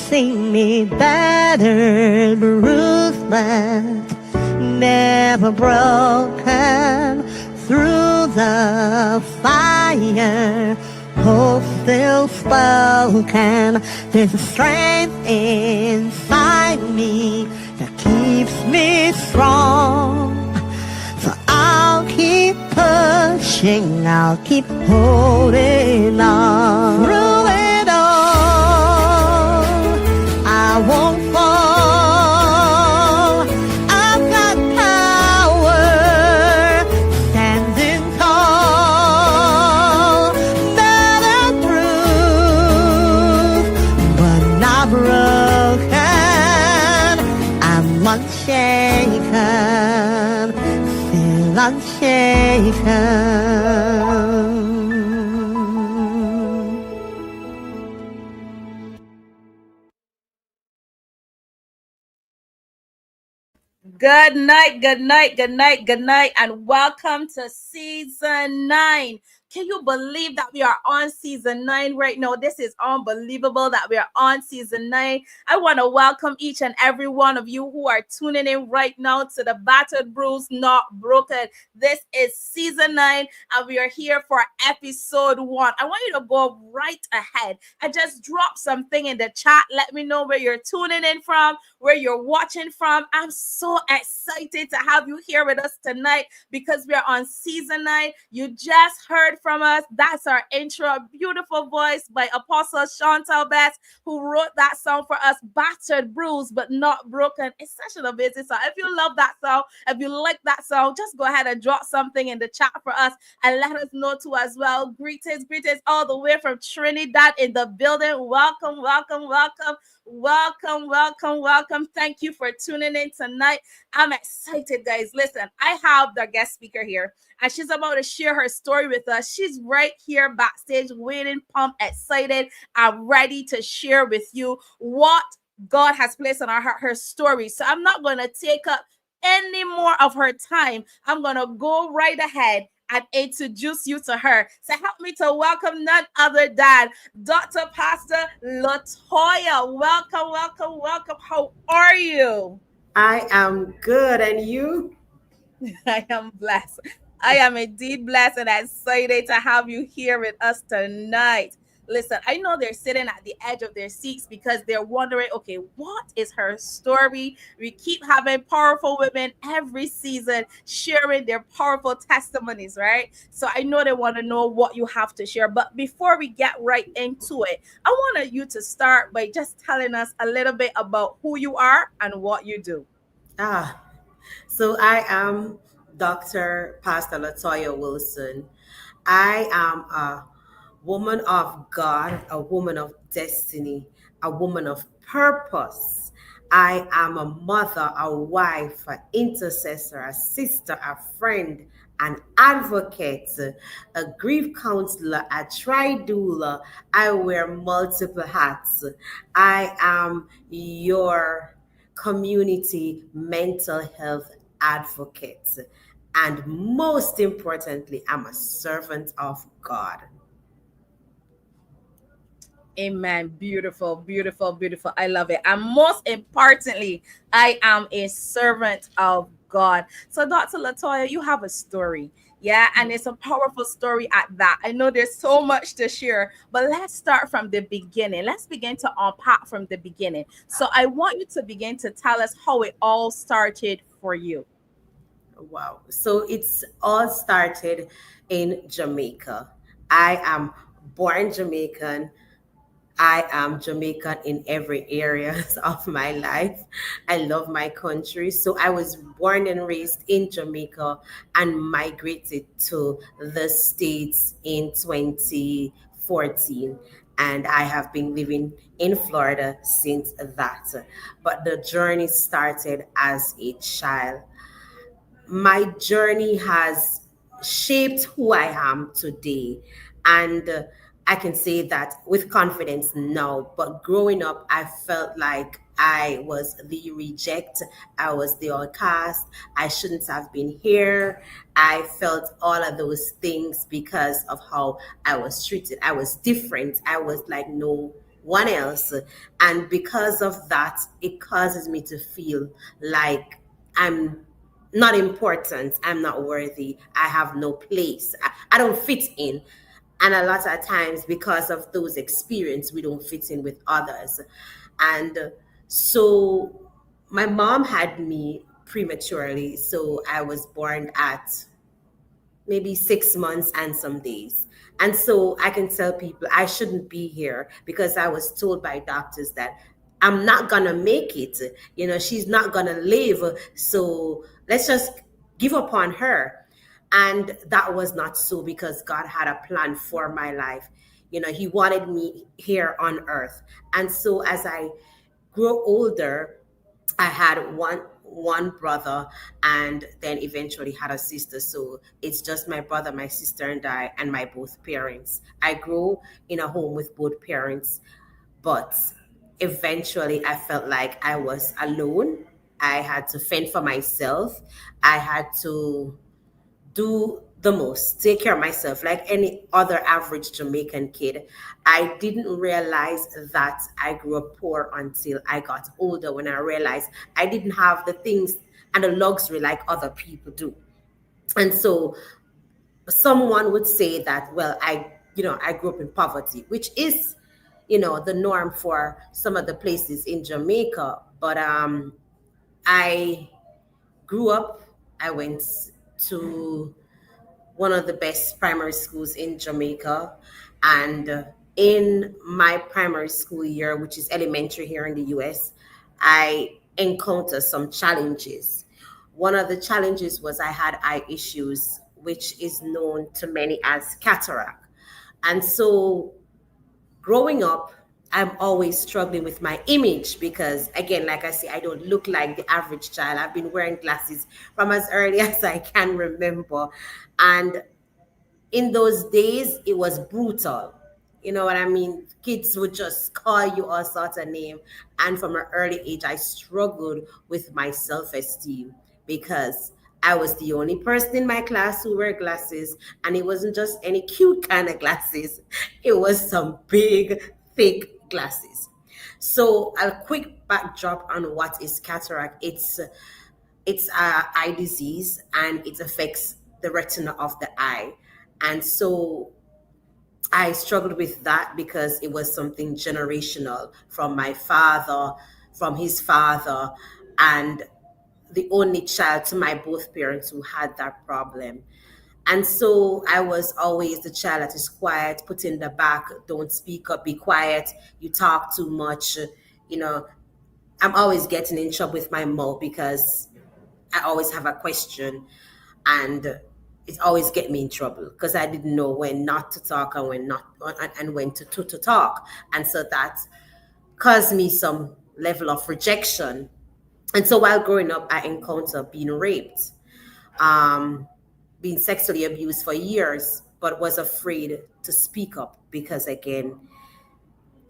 see me battered, bruised, but never broken. Through the fire, hope still spoken. There's a strength inside me that keeps me strong. So I'll keep pushing, I'll keep holding on. Through it all, I won't fall. I've got power, standing tall. Battered bruised, but not broken. I'm unshaken, still unshaken. Good night, good night, good night, good night, and welcome to season 9. Can you believe that we are on season 9 right now? This is unbelievable that we are on season 9. I want to welcome each and every one of you who are tuning in right now to the Battered Bruised, Not Broken. This is season 9, and we are here for episode 1. I want you to go right ahead and just drop something in the chat. Let me know where you're tuning in from, where you're watching from. I'm so excited to have you here with us tonight because we are on season 9. You just heard from us. That's our intro. A beautiful voice by Apostle Chantal Best, who wrote that song for us, Battered Bruised, but Not Broken. It's such an amazing song. If you love that song, if you like that song, just go ahead and drop something in the chat for us and let us know too as well. Greetings all the way from Trinidad in the building. Welcome, welcome, welcome. Welcome, welcome, welcome. Thank you for tuning in tonight. I'm excited, guys. Listen, I have the guest speaker here, and she's about to share her story with us. She's right here backstage, waiting, pumped, excited, and ready to share with you what God has placed on her story. So I'm not going to take up any more of her time. I'm going to go right ahead and introduce you to her. So help me to welcome none other than Dr. Pastor Latoya. Welcome, welcome, welcome. How are you? I am good, and you? I am blessed. I am indeed blessed and excited to have you here with us tonight. Listen, I know they're sitting at the edge of their seats because they're wondering, okay, what is her story? We keep having powerful women every season sharing their powerful testimonies, right? So I know they want to know what you have to share. But before we get right into it, I wanted you to start by just telling us a little bit about who you are and what you do. Ah, so I am Dr. Pastor Latoya Wilson. I am a woman of God, a woman of destiny, a woman of purpose. I am a mother, a wife, an intercessor, a sister, a friend, an advocate, a grief counselor, a tridoula. I wear multiple hats. I am your community mental health advocate. And most importantly, I'm a servant of God. Amen. Beautiful, beautiful, beautiful. I love it. And most importantly, I am a servant of God. So, Dr. Latoya, you have a story. Yeah, and it's a powerful story at that. I know there's so much to share, but let's start from the beginning. Let's begin to unpack from the beginning. So, I want you to begin to tell us how it all started for you. Wow. So it's all started in Jamaica. I am born Jamaican. I am Jamaican in every area of my life. I love my country. So I was born and raised in Jamaica and migrated to the States in 2014. And I have been living in Florida since that. But the journey started as a child. My journey has shaped who I am today. And I can say that with confidence now. But growing up, I felt like I was the reject, I was the outcast, I shouldn't have been here. I felt all of those things because of how I was treated. I was different. I was like no anyone else. And because of that, it causes me to feel like I'm not important, I'm not worthy, I have no place, I don't fit in. And a lot of times, because of those experiences, we don't fit in with others. And so my mom had me prematurely. So I was born at maybe 6 months and some days. And so I can tell people I shouldn't be here because I was told by doctors that I'm not gonna make it. She's not gonna live. So let's just give up on her. And that was not so, because God had a plan for my life. He wanted me here on earth. And so as I grew older, I had one brother, and then eventually had a sister. So it's just my brother, my sister, and I, and my both parents. I grew in a home with both parents, but eventually I felt like I was alone. I had to fend for myself. I had to do the most, take care of myself like any other average Jamaican kid. I didn't realize that I grew up poor until I got older, when I realized I didn't have the things and the luxury like other people do. And so someone would say that, well, I grew up in poverty, which is, the norm for some of the places in Jamaica. But I grew up, I went to one of the best primary schools in Jamaica. And in my primary school year, which is elementary here in the US, I encountered some challenges. One of the challenges was I had eye issues, which is known to many as cataract. And so growing up, I'm always struggling with my image because, again, like I say, I don't look like the average child. I've been wearing glasses from as early as I can remember. And in those days, it was brutal. You know what I mean? Kids would just call you all sorts of name. And from an early age, I struggled with my self-esteem because I was the only person in my class who wore glasses. And it wasn't just any cute kind of glasses. It was some big, thick glasses. So a quick backdrop on what is cataract. It's a eye disease, and it affects the retina of the eye. And so I struggled with that because it was something generational from my father, from his father, and the only child to my both parents who had that problem. And so I was always the child that is quiet, put in the back, don't speak up, be quiet, you talk too much. You know, I'm always getting in trouble with my mom because I always have a question, and it always get me in trouble because I didn't know when not to talk and when not, and when to talk. And so that caused me some level of rejection. And so while growing up, I encountered being raped, um, being sexually abused for years, but was afraid to speak up because, again,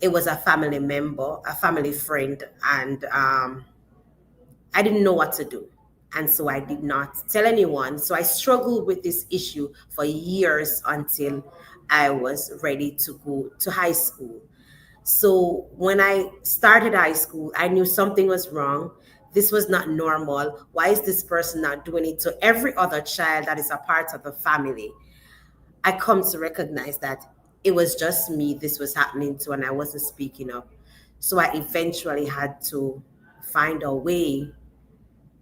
it was a family member, a family friend, and I didn't know what to do. And so I did not tell anyone. So I struggled with this issue for years until I was ready to go to high school. So when I started high school, I knew something was wrong. This was not normal. Why is this person not doing it to every other child that is a part of the family? I come to recognize that it was just me this was happening to, and I wasn't speaking up. So I eventually had to find a way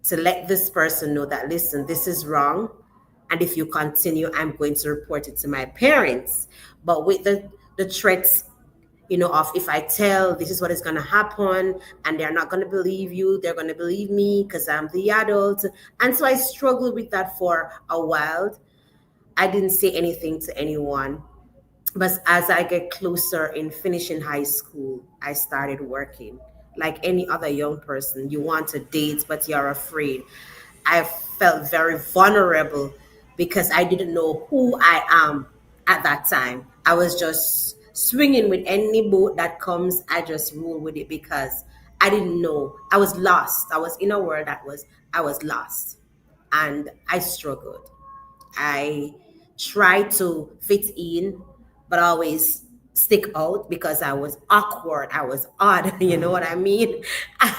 to let this person know that, listen, this is wrong. And if you continue, I'm going to report it to my parents. But with the threats, of if I tell, this is what is going to happen, and they're not going to believe you, they're going to believe me because I'm the adult. And so I struggled with that for a while. I didn't say anything to anyone. But as I get closer in finishing high school, I started working. Like any other young person, you want to date, but you're afraid. I felt very vulnerable because I didn't know who I am at that time. I was just swinging with any boat that comes. I just roll with it because I didn't know. I was lost. I was in a world I was lost, and I struggled. I tried to fit in, but always stick out because I was awkward. I was odd. You know what I mean?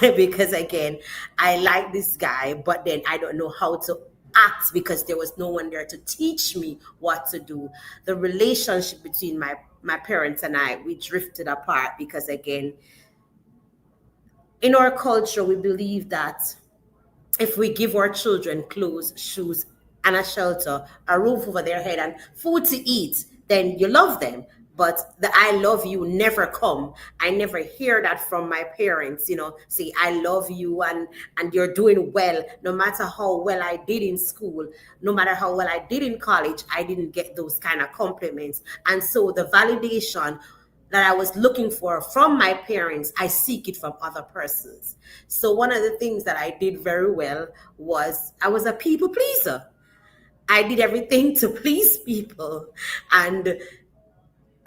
Because again, I like this guy, but then I don't know how to act because there was no one there to teach me what to do. The relationship between my parents and I, we drifted apart because again, in our culture, we believe that if we give our children clothes, shoes, and a shelter, a roof over their head, and food to eat, then you love them. But the I love you never come. I never hear that from my parents, say I love you and you're doing well. No matter how well I did in school, no matter how well I did in college, I didn't get those kind of compliments. And so the validation that I was looking for from my parents, I seek it from other persons. So one of the things that I did very well was I was a people pleaser. I did everything to please people. And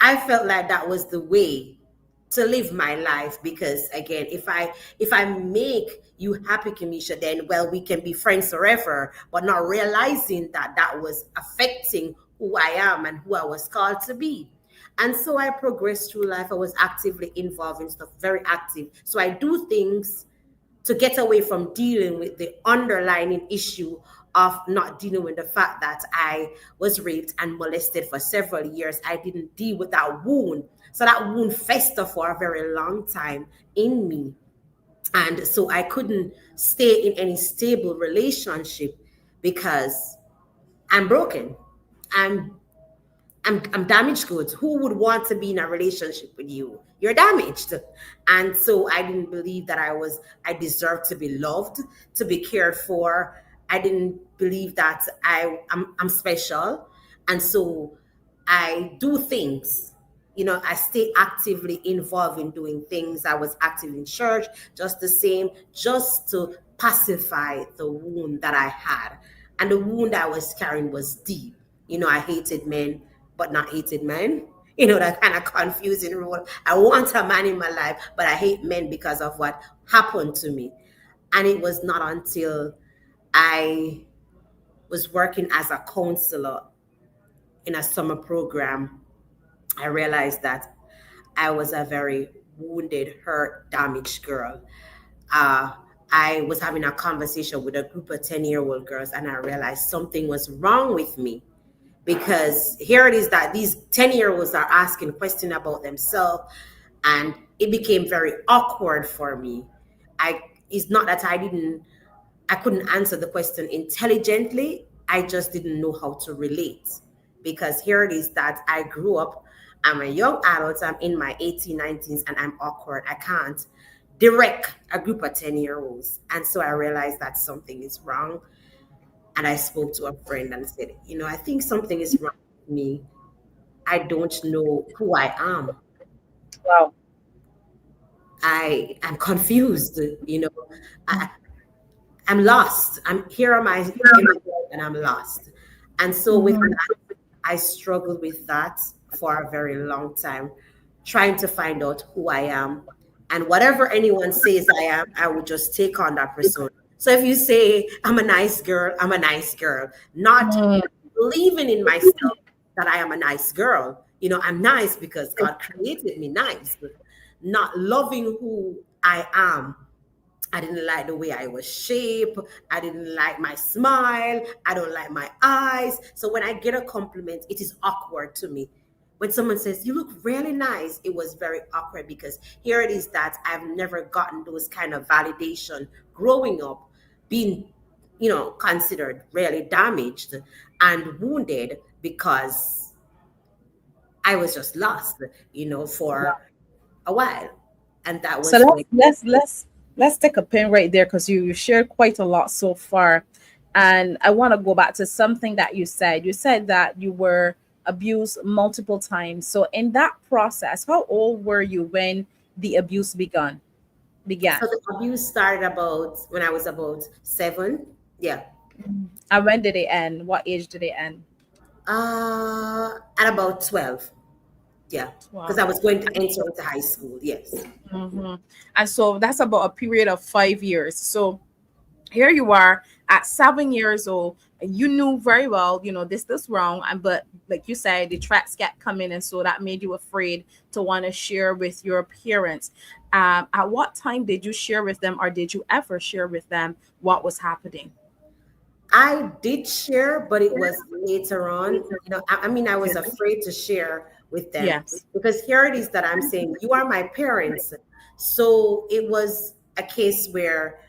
I felt like that was the way to live my life because again, if I make you happy, Kamisha, then well, we can be friends forever, but not realizing that that was affecting who I am and who I was called to be. And so I progressed through life. I was actively involved in stuff, very active. So I do things to get away from dealing with the underlying issue of not dealing with the fact that I was raped and molested for several years. I didn't deal with that wound. So that wound festered for a very long time in me. And so I couldn't stay in any stable relationship because I'm broken. I'm damaged goods. Who would want to be in a relationship with you? You're damaged. And so I didn't believe that I deserved to be loved, to be cared for. I didn't believe that I'm special. And so I do things. I stay actively involved in doing things. I was active in church, just the same, just to pacify the wound that I had. And the wound I was carrying was deep. I hated men, but not hated men. That kind of confusing role. I want a man in my life, but I hate men because of what happened to me. And it was not until I was working as a counselor in a summer program, I realized that I was a very wounded, hurt, damaged girl. I was having a conversation with a group of 10-year-old girls, and I realized something was wrong with me. Because here it is that these 10-year-olds are asking questions about themselves, and it became very awkward for me. It's not that I couldn't answer the question intelligently. I just didn't know how to relate. Because here it is that I grew up, I'm a young adult, I'm in my 18, 19s, and I'm awkward. I can't direct a group of 10-year-olds. And so I realized that something is wrong. And I spoke to a friend and said, I think something is wrong with me. I don't know who I am. Wow. I'm confused, I'm lost. Here am I in the world and I'm lost. And so with that, I struggled with that for a very long time, trying to find out who I am. And whatever anyone says I am, I would just take on that persona. So if you say, I'm a nice girl, I'm a nice girl, not believing in myself that I am a nice girl. I'm nice because God created me nice, but not loving who I am. I didn't like the way I was shaped. I didn't like my smile. I don't like my eyes. So when I get a compliment, it is awkward to me. When someone says, you look really nice, it was very awkward because here it is that I've never gotten those kind of validation growing up, being, considered really damaged and wounded because I was just lost, for a while. And that was So let's take a pin right there because you shared quite a lot so far. And I want to go back to something that you said. You said that you were abused multiple times. So in that process, how old were you when the abuse began? So the abuse started when I was about 7. Yeah. And when did it end? What age did it end? At about 12. Yeah. Because I was going to enter into high school. Yes. And so that's about a period of 5 years. So here you are at 7 years old you knew very well, this wrong, and but like you said, the tracks kept coming, and so that made you afraid to want to share with your parents. At what time did you share with them, or did you ever share with them what was happening? I did share, but it was later on. I mean, I was afraid to share with them Yes. because here it is that I'm saying, you are my parents. So it was a case where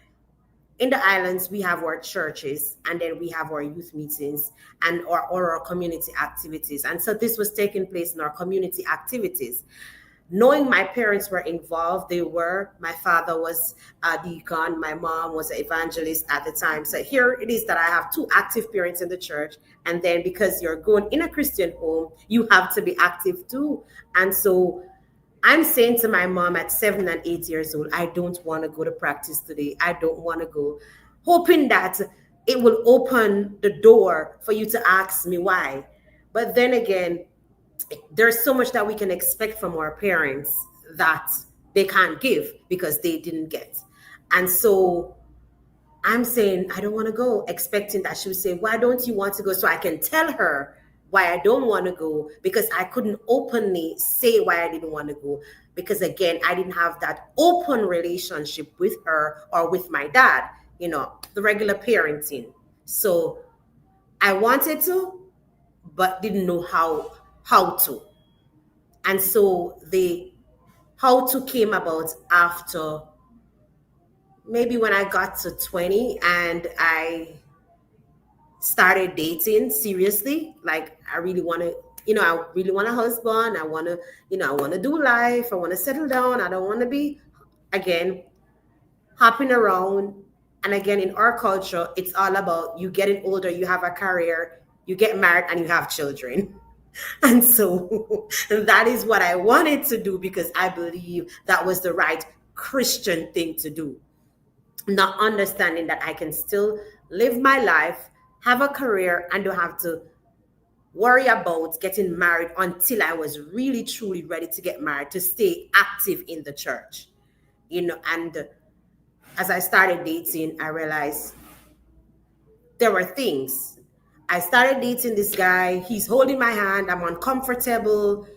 in the islands we have our churches, and then we have our youth meetings and or our community activities. And so this was taking place in our community activities. Knowing my parents were involved, my father was a deacon, my mom was an evangelist at the time. So here it is that I have two active parents in the church. And then because you're going in a Christian home, you have to be active too. And so I'm saying to my mom at 7 and 8 years old, I don't want to go to practice today. I don't want to go, hoping that it will open the door for you to ask me why. But then again, there's so much that we can expect from our parents that they can't give because they didn't get. And so I'm saying, I don't want to go, expecting that she would say, why don't you want to go? So I can tell her why I don't want to go, because I couldn't openly say why I didn't want to go. Because again, I didn't have that open relationship with her or with my dad, the regular parenting. So I wanted to, but didn't know how to. And so the how to came about after maybe when I got to 20 and I started dating seriously. Like I really want to, I really want a husband. I want to, I want to do life. I want to settle down. I don't want to be, again, hopping around. And again, in our culture, it's all about you getting older, you have a career, you get married, and you have children. And so that is what I wanted to do because I believe that was the right Christian thing to do. Not understanding that I can still live my life, have a career, and don't have to worry about getting married until I was really, truly ready to get married, to stay active in the church. And as I started dating, I realized there were things. I started dating this guy. He's holding my hand. I'm uncomfortable.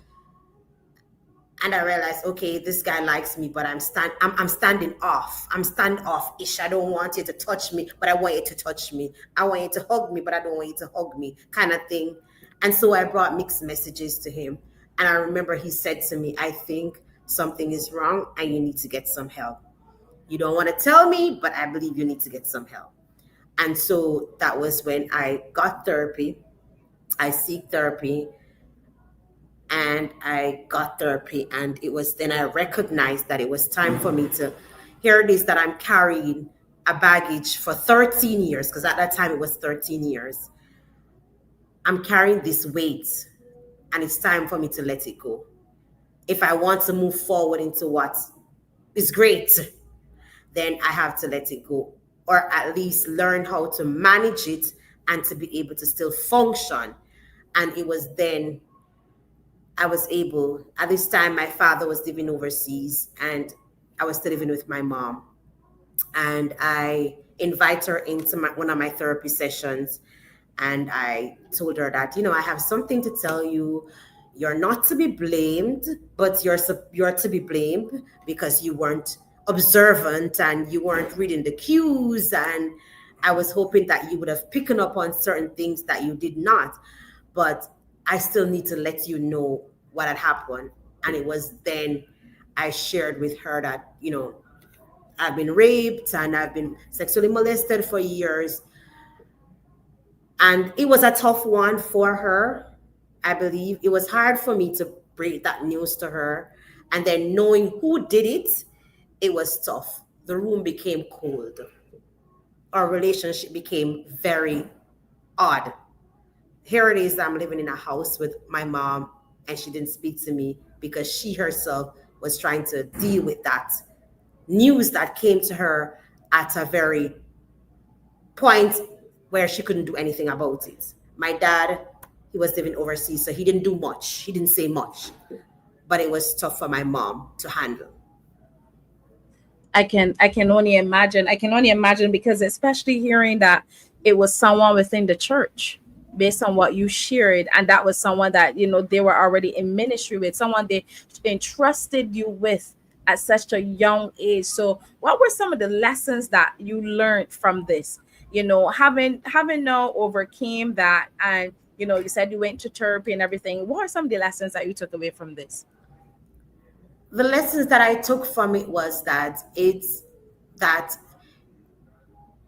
And I realized, okay, this guy likes me, but I'm standing off. I'm standoff-ish. I don't want you to touch me, but I want you to touch me. I want you to hug me, but I don't want you to hug me, kind of thing. And so I brought mixed messages to him. And I remember he said to me, I think something is wrong and you need to get some help. You don't want to tell me, but I believe you need to get some help. And so that was when I got therapy. I seek therapy. And I got therapy, and it was then I recognized that it was time for me to, here it is that I'm carrying a baggage for 13 years, because at that time it was 13 years. I'm carrying this weight, and it's time for me to let it go. If I want to move forward into what is great, then I have to let it go, or at least learn how to manage it and to be able to still function. And it was then I was able, at this time, my father was living overseas and I was still living with my mom. And I invite her into one of my therapy sessions. And I told her that, I have something to tell you. You're not to be blamed, but you're to be blamed because you weren't observant and you weren't reading the cues. And I was hoping that you would have picked up on certain things that you did not. But I still need to let you know what had happened. And it was then I shared with her that, I've been raped and I've been sexually molested for years. And it was a tough one for her. I believe it was hard for me to break that news to her. And then knowing who did it, it was tough. The room became cold. Our relationship became very odd. Here it is, I'm living in a house with my mom, and she didn't speak to me because she herself was trying to deal with that news that came to her at a very point where she couldn't do anything about it. My dad, he was living overseas, so he didn't do much. He didn't say much, but it was tough for my mom to handle. I can only imagine. I can only imagine, because especially hearing that it was someone within the church based on what you shared, and that was someone that they were already in ministry with, someone they entrusted you with at such a young age. So what were some of the lessons that you learned from this, having now overcame that, and you said you went to therapy and everything. What are some of the lessons that you took away from this? The lessons that I took from it was that it's that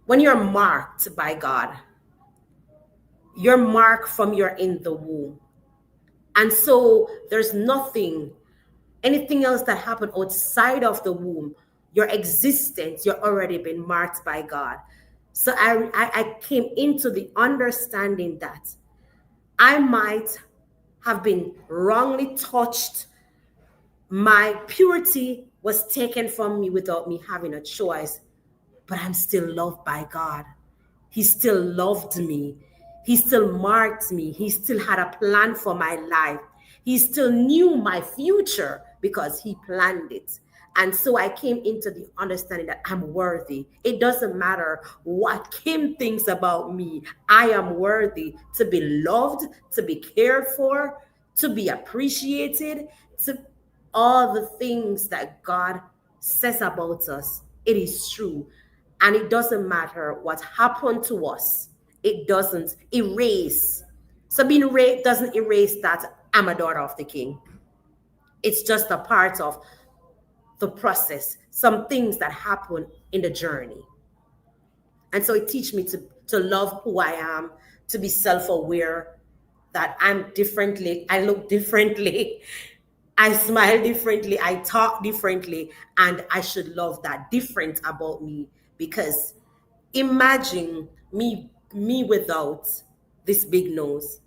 when you're marked by God, you're marked from you're in the womb. And so there's anything else that happened outside of the womb, your existence, you're already been marked by God. So I came into the understanding that I might have been wrongly touched. My purity was taken from me without me having a choice, but I'm still loved by God. He still loved me. He still marked me. He still had a plan for my life. He still knew my future because he planned it. And so I came into the understanding that I'm worthy. It doesn't matter what Kim thinks about me. I am worthy to be loved, to be cared for, to be appreciated, to all the things that God says about us. It is true. And it doesn't matter what happened to us. It doesn't erase. So being raped doesn't erase that I'm a daughter of the king. It's just a part of the process, some things that happen in the journey. And so it teaches me to love who I am, to be self-aware that I'm differently, I look differently, I smile differently, I talk differently, and I should love that different about me. Because imagine me without this big nose.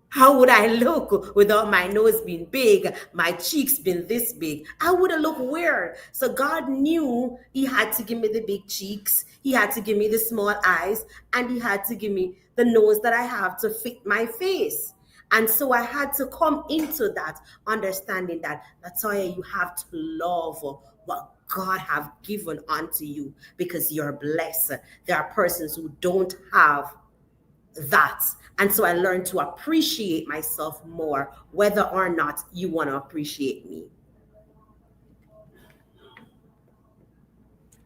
How would I look without my nose being big, my cheeks being this big? I would have looked weird. So God knew he had to give me the big cheeks, he had to give me the small eyes, and he had to give me the nose that I have to fit my face. And so I had to come into that understanding that, Latoya, you have to love what God have given unto you because you're blessed. There are persons who don't have that. And so I learned to appreciate myself more, whether or not you want to appreciate me.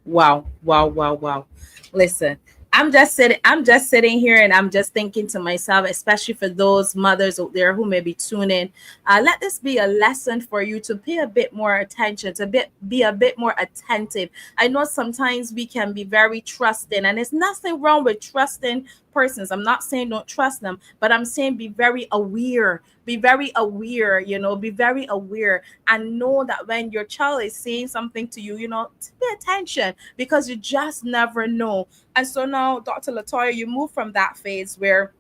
Wow, wow, wow, wow. Listen, I'm just sitting here and I'm just thinking to myself, especially for those mothers out there who may be tuning, let this be a lesson for you to pay a bit more attention, to be a bit more attentive. I know sometimes we can be very trusting, and there's nothing wrong with trusting persons. I'm not saying don't trust them, but I'm saying be very aware. Be very aware, be very aware, and know that when your child is saying something to you, to pay attention, because you just never know. And so now, Dr. Latoya, you move from that phase where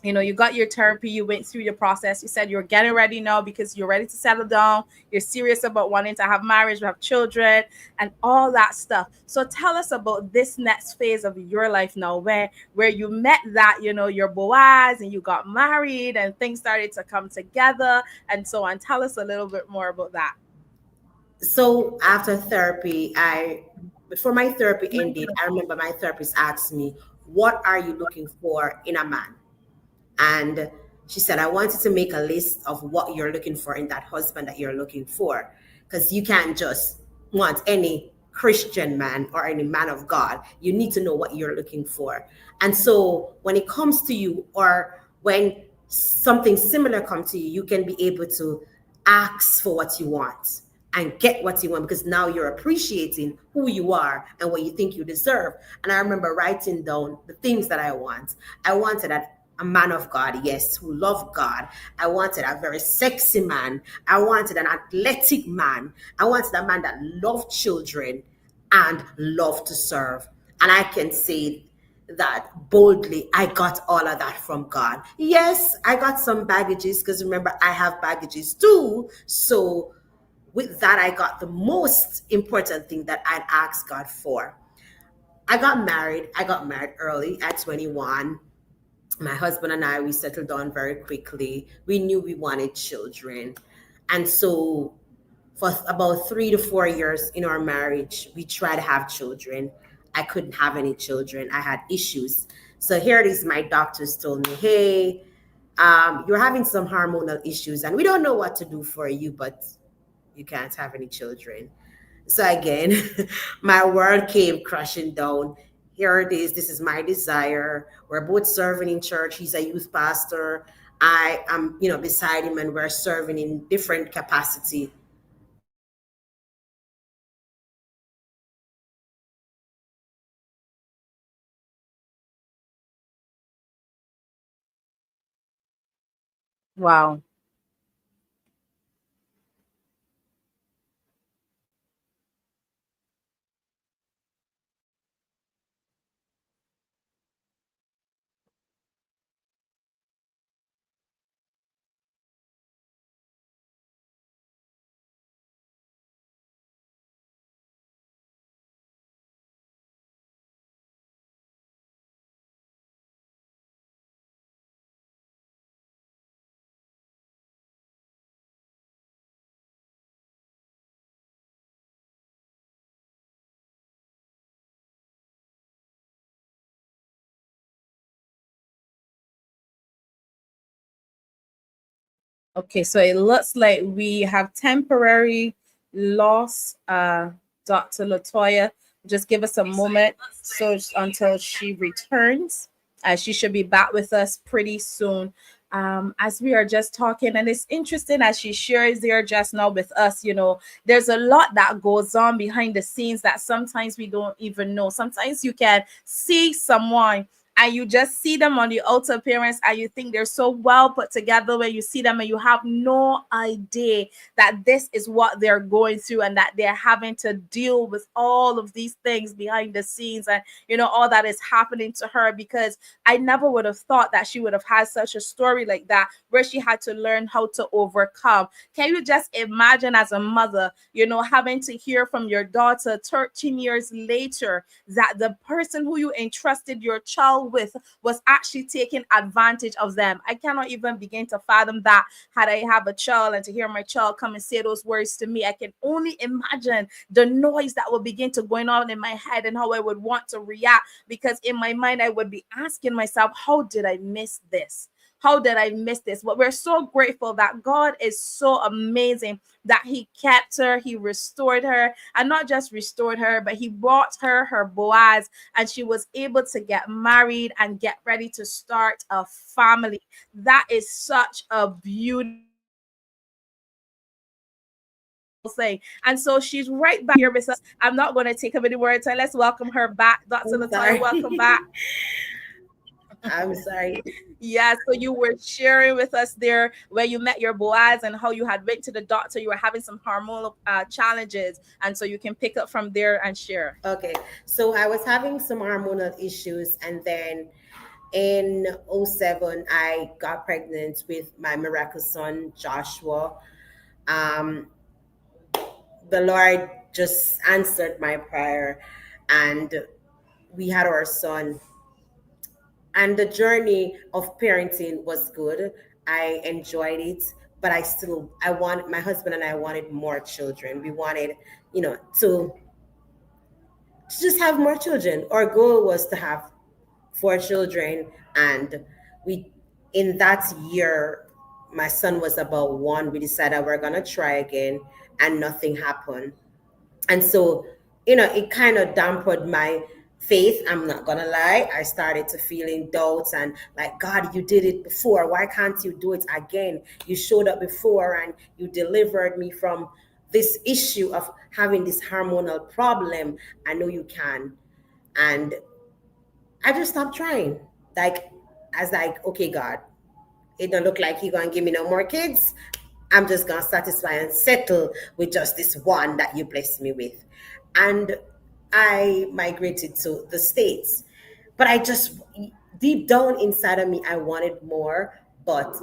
you got your therapy, you went through your process, you said you're getting ready now because you're ready to settle down, you're serious about wanting to have marriage, have children, and all that stuff. So tell us about this next phase of your life now, where you met that your Boaz, and you got married and things started to come together and so on. Tell us a little bit more about that. So after therapy, before my therapy ended, I remember my therapist asked me, what are you looking for in a man? And she said, I wanted to make a list of what you're looking for in that husband that you're looking for. Because you can't just want any Christian man or any man of God. You need to know what you're looking for. And so when it comes to you, or when something similar comes to you, you can be able to ask for what you want and get what you want, because now you're appreciating who you are and what you think you deserve. And I remember writing down the things that I want. I wanted a man of God, yes, who loved God. I wanted a very sexy man. I wanted an athletic man. I wanted a man that loved children and loved to serve. And I can say that boldly, I got all of that from God. Yes, I got some baggages, because remember, I have baggages too. So with that, I got the most important thing that I'd asked God for. I got married. I got married early at 21. My husband and I, we settled down very quickly. We knew we wanted children. And so for about 3 to 4 years in our marriage, we tried to have children. I couldn't have any children. I had issues. So here it is, my doctors told me, hey, you're having some hormonal issues and we don't know what to do for you, but you can't have any children. So again, my world came crashing down. Here it is. This is my desire. We're both serving in church. He's a youth pastor. I am, beside him, and we're serving in different capacity. Wow. Okay, so it looks like we have temporary loss. Dr. Latoya, just give us a moment until she returns. She should be back with us pretty soon. As we are just talking, and it's interesting as she shares there just now with us, there's a lot that goes on behind the scenes that sometimes we don't even know. Sometimes you can see someone and you just see them on the outer appearance and you think they're so well put together when you see them, and you have no idea that this is what they're going through and that they're having to deal with all of these things behind the scenes, and all that is happening to her, because I never would have thought that she would have had such a story like that where she had to learn how to overcome. Can you just imagine, as a mother, having to hear from your daughter 13 years later that the person who you entrusted your child with was actually taking advantage of them? I cannot even begin to fathom that had I have a child, and to hear my child come and say those words to me. I can only imagine the noise that would begin to going on in my head and how I would want to react, because in my mind I would be asking myself, how did I miss this? How did I miss this? But we're so grateful that God is so amazing that He kept her, He restored her, and not just restored her, but He brought her Boaz, and she was able to get married and get ready to start a family. That is such a beautiful thing. And so she's right back here with us. I'm not going to take up any more time. Let's welcome her back. Dr. I'm Latoya, sorry. welcome back. I'm sorry. Yeah, so you were sharing with us there where you met your Boaz and how you had went to the doctor. You were having some hormonal challenges, and so you can pick up from there and share. Okay. So I was having some hormonal issues, and then in '07, I got pregnant with my miracle son, Joshua. Um, the Lord just answered my prayer, and we had our son. And the journey of parenting was good. I enjoyed it, but I want my husband and I wanted more children. We wanted, to just have more children. Our goal was to have 4 children, and we in that year, my son was about 1. We decided we're gonna try again, and nothing happened. And so, it kind of dampened my faith. I'm not gonna lie. I started to feeling doubts and like, God, you did it before. Why can't you do it again? You showed up before and you delivered me from this issue of having this hormonal problem. I know you can. And I just stopped trying. Like, I was like, okay, God, it don't look like you're gonna give me no more kids. I'm just gonna satisfy and settle with just this one that you blessed me with. And I migrated to the States. But I just deep down inside of me, I wanted more. But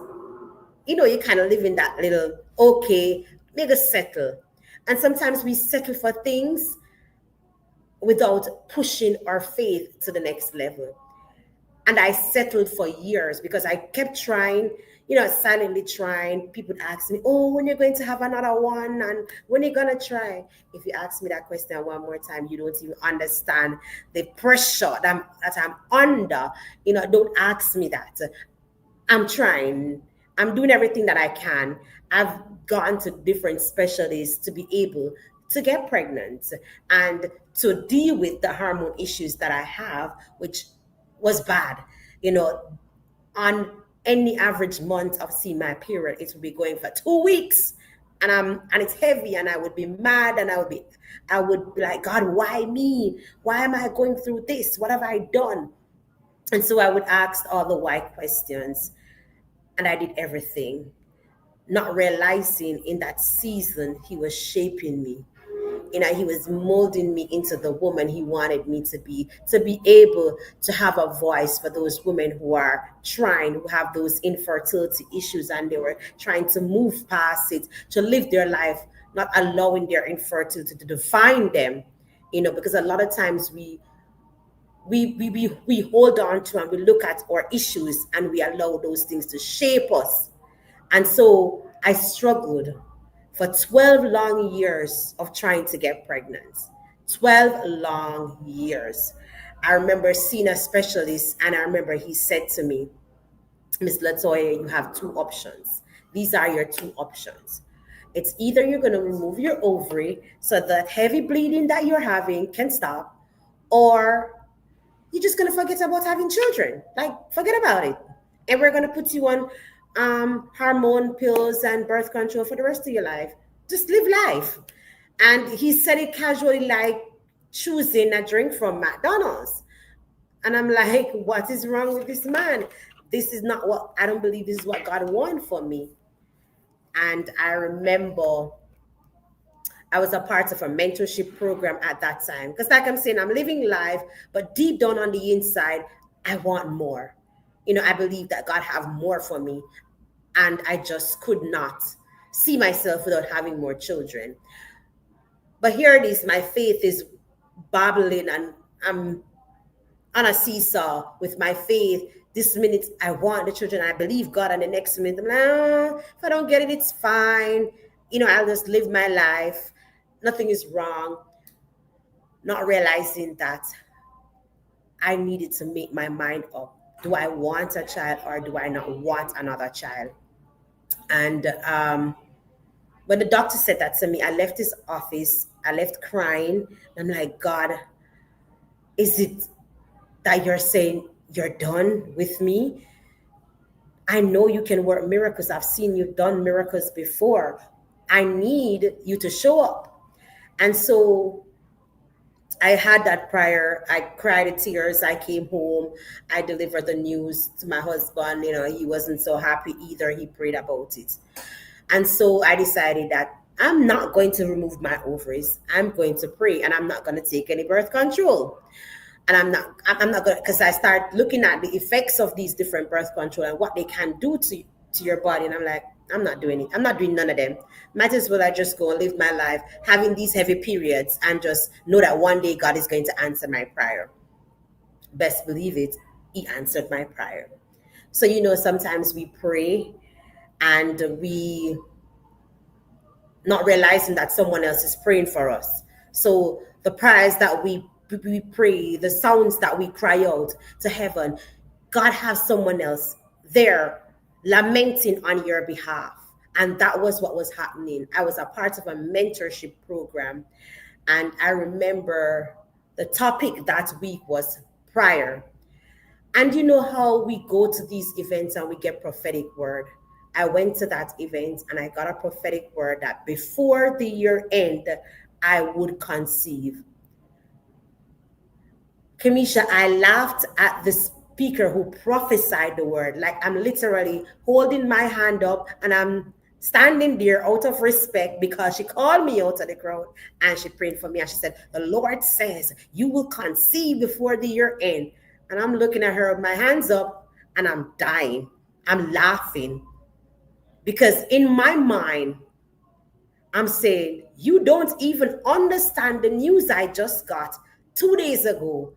you kind of live in that little okay, make us settle. And sometimes we settle for things without pushing our faith to the next level. And I settled for years because I kept trying, silently trying. People would ask me, oh, when you're going to have another one and when you're going to try. If you ask me that question one more time, you don't even understand the pressure that I'm under. Don't ask me that. I'm trying. I'm doing everything that I can. I've gone to different specialists to be able to get pregnant and to deal with the hormone issues that I have, which was bad. You know, on any average month of seeing my period, it would be going for 2 weeks. And it's heavy, and I would be mad, and I would be like, God, why me? Why am I going through this? What have I done? And so I would ask all the why questions, and I did everything, not realizing in that season he was shaping me. He was molding me into the woman he wanted me to be able to have a voice for those women who are trying, who have those infertility issues, and they were trying to move past it, to live their life, not allowing their infertility to define them. Because a lot of times we hold on to and we look at our issues and we allow those things to shape us. And so I struggled for 12 long years of trying to get pregnant. 12 long years. I remember seeing a specialist, and I remember he said to me, Miss Latoya, you have two options. These are your two options. It's either you're going to remove your ovary so that heavy bleeding that you're having can stop, or you're just going to forget about having children. Like, forget about it. And we're going to put you on hormone pills and birth control for the rest of your life. Just live life. And he said it casually, like choosing a drink from McDonald's. And I'm like, what is wrong with this man? This is not what, I don't believe this is what God wanted for me. And I remember I was a part of a mentorship program at that time. Because like I'm saying, I'm living life, but deep down on the inside, I want more. I believe that God have more for me. And I just could not see myself without having more children. But here it is, my faith is babbling, and I'm on a seesaw with my faith. This minute, I want the children. I believe God. And the next minute, I'm like, if I don't get it, it's fine. I'll just live my life. Nothing is wrong. Not realizing that I needed to make my mind up. Do I want a child or do I not want another child? And when the doctor said that to me, I left his office. I left crying. I'm like, God, is it that you're saying you're done with me? I know you can work miracles. I've seen you've done miracles before. I need you to show up. And so I had that prayer. I cried in tears. I came home. I delivered the news to my husband. He wasn't so happy either. He prayed about it. And so I decided that I'm not going to remove my ovaries. I'm going to pray, and I'm not going to take any birth control. And I'm not going to, because I start looking at the effects of these different birth control and what they can do to your body. And I'm like, I'm not doing it. I'm not doing none of them. Might as well I just go and live my life having these heavy periods and just know that one day God is going to answer my prayer. Best believe it, he answered my prayer. So, sometimes we pray and we not realizing that someone else is praying for us. So the prayers that we pray, the sounds that we cry out to heaven, God has someone else there lamenting on your behalf. And that was what was happening. I was a part of a mentorship program. And I remember the topic that week was prayer. And you know how we go to these events and we get prophetic word. I went to that event and I got a prophetic word that before the year end, I would conceive. Kamisha, I laughed at the speaker who prophesied the word. Like I'm literally holding my hand up and I'm standing there out of respect because she called me out of the crowd and she prayed for me. And she said, the Lord says you will conceive before the year end. And I'm looking at her with my hands up and I'm dying. I'm laughing because in my mind, I'm saying, you don't even understand the news I just got 2 days ago.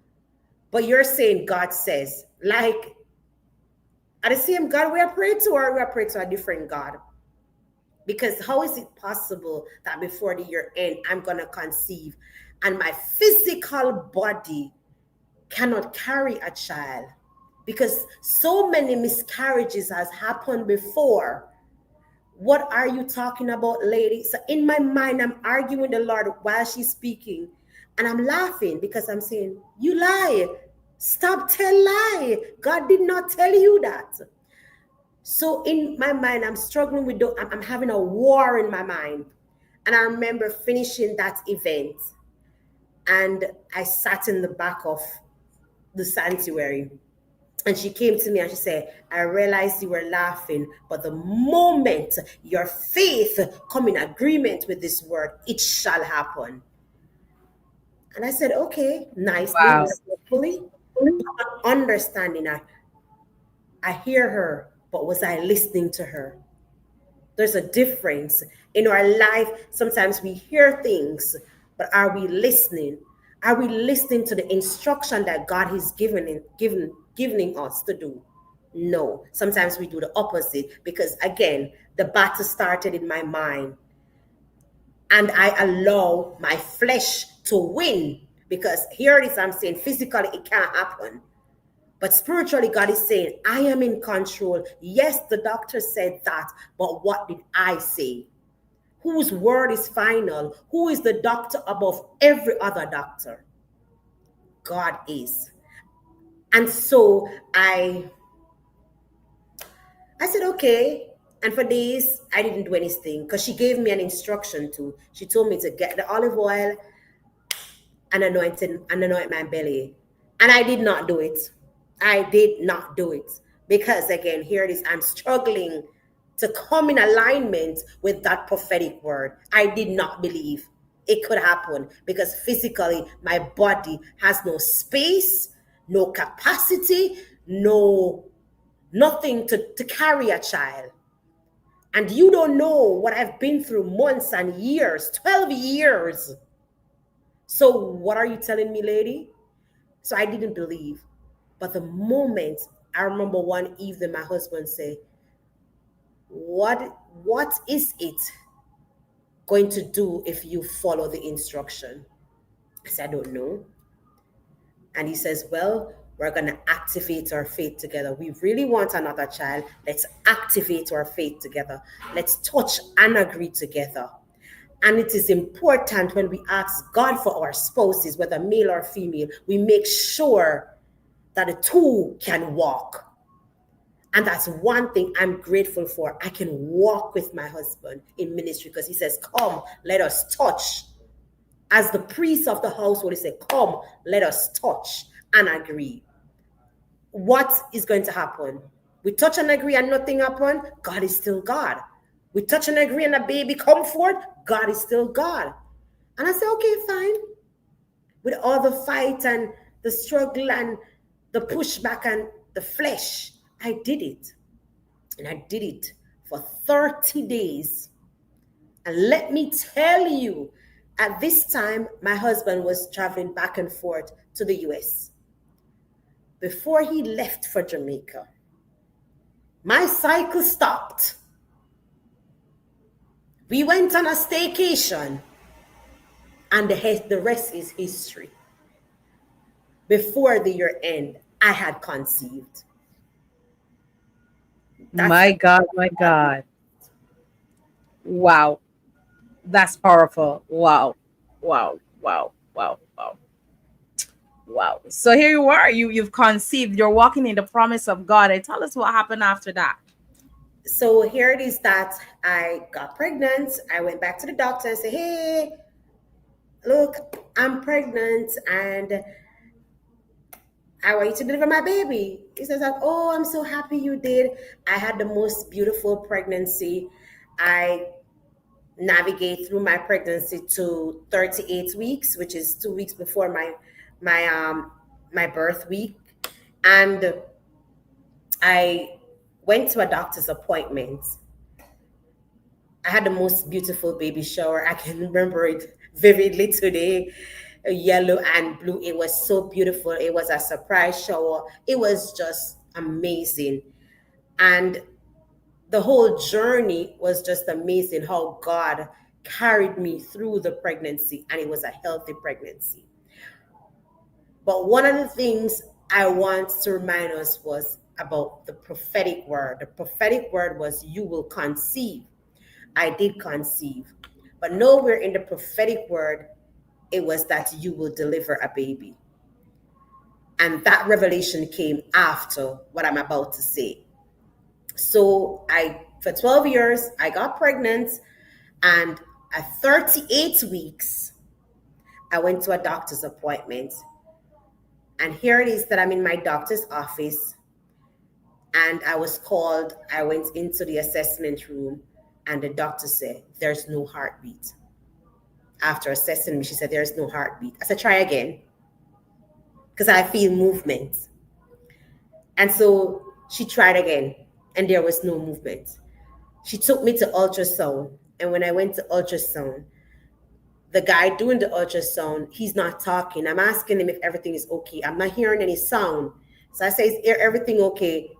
But you're saying God says, Like, are the same God we are praying to, or we are praying to a different God? Because how is it possible that before the year end, I'm going to conceive and my physical body cannot carry a child? Because so many miscarriages has happened before. What are you talking about, lady? So in my mind, I'm arguing with the Lord while she's speaking. And I'm laughing because I'm saying, you lie. Stop tell lie. God did not tell you that. So in my mind, I'm struggling with, I'm having a war in my mind. And I remember finishing that event. And I sat in the back of the sanctuary. And she came to me and she said, I realized you were laughing, but the moment your faith come in agreement with this word, it shall happen. And I said, okay, nicely, Wow. respectfully, understanding. I hear her, but was I listening to her? There's a difference in our life. Sometimes we hear things, but are we listening? Are we listening to the instruction that God is giving us to do? No. Sometimes we do the opposite because, again, the battle started in my mind. And I allow my flesh to win because here it is, I'm saying physically it can't happen. But spiritually, God is saying, I am in control. Yes, the doctor said that, but what did I say? Whose word is final? Who is the doctor above every other doctor? God is. And so I said, okay. And for days, I didn't do anything because she gave me an instruction to. She told me to get the olive oil and anoint my belly. And I did not do it. I did not do it. Because again, here it is, I'm struggling to come in alignment with that prophetic word. I did not believe it could happen because physically my body has no space, no capacity, nothing to carry a child. And you don't know what I've been through months and years, 12 years. So what are you telling me, lady? So I didn't believe. But the moment, I remember one evening my husband said, what is it going to do if you follow the instruction? I said, I don't know. And he says, well, we're going to activate our faith together. We really want another child. Let's activate our faith together. Let's touch and agree together. And it is important when we ask God for our spouses, whether male or female, we make sure that the two can walk. And that's one thing I'm grateful for. I can walk with my husband in ministry because he says, come, let us touch. As the priest of the household, he said, come, let us touch and agree. What is going to happen? We touch and agree and nothing happen. God is still God. We touch and agree and a baby come forth. God is still God. And I said, okay, fine. With all the fight and the struggle and the pushback and the flesh, I did it. And I did it for 30 days. And let me tell you, at this time, my husband was traveling back and forth to the US. Before he left for Jamaica, my cycle stopped. We went on a staycation, and the rest is history. Before the year end, I had conceived. My God, my God. Wow. That's powerful. Wow. Wow. Wow. Wow. Wow. Wow. So here you are. You've conceived. You're walking in the promise of God. And tell us what happened after that. So here it is that I got pregnant. I went back to the doctor and said, hey, look, I'm pregnant and I want you to deliver my baby. He says, oh, I'm so happy you did. I had the most beautiful pregnancy. I navigate through my pregnancy to 38 weeks, which is 2 weeks before my birth week. And I went to a doctor's appointment. I had the most beautiful baby shower. I can remember it vividly today. yellow and blue. It was so beautiful. It was a surprise shower. It was just amazing. And the whole journey was just amazing how God carried me through the pregnancy, and it was a healthy pregnancy. But one of the things I want to remind us was about the prophetic word. The prophetic word was, you will conceive. I did conceive. But nowhere in the prophetic word, it was that you will deliver a baby. And that revelation came after what I'm about to say. So for 12 years, I got pregnant, and at 38 weeks, I went to a doctor's appointment. And here it is that I'm in my doctor's office, and I was called. I went into the assessment room, and the doctor said, there's no heartbeat. After assessing me, she said, there's no heartbeat. I said, try again, because I feel movement. And so she tried again, and there was no movement. She took me to ultrasound, and when I went to ultrasound, the guy doing the ultrasound, he's not talking. I'm asking him if everything is okay. I'm not hearing any sound. So I say, is everything okay?